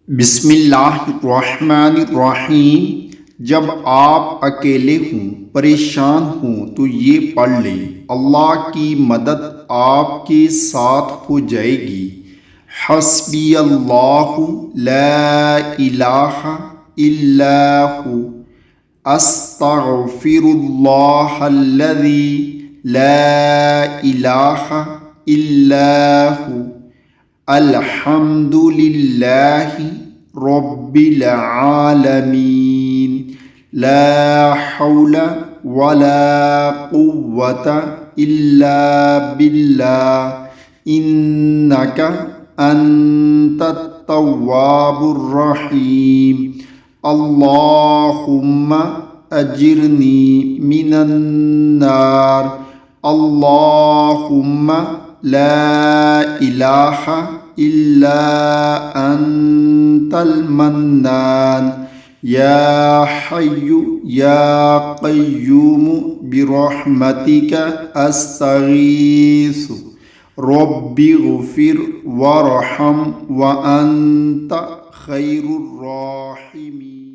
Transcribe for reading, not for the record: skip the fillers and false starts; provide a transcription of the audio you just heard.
बिस्मिल्लाहिर्रहमानिर्रहीम। जब आप अकेले हों, परेशान हों तो ये पढ़ लें, अल्लाह की मदद आपके साथ हो जाएगी। हस्बी अल्लाहु ला इलाहा इल्ला हु अस्तगफिरुल्लाहल्लज़ी ला इलाहा इल्ला हु अल्हम्दुलिल्लाहि रब्बिल आलमीन ला हौला वला कुव्वता इल्ला बिल्लाह इन्नका अंतत तव्वाबुर रहीम अल्लाहुम्मा अजिरनी मिनन नार अल्लाहुम्मा ला इलाहा इल्ला अंतल मन्नान या हय्यु या क़य्यूमु बिरहमतिका अस्तगीसु रब्बिग़फिर वरहम व अंत खैरुर राहिमीन।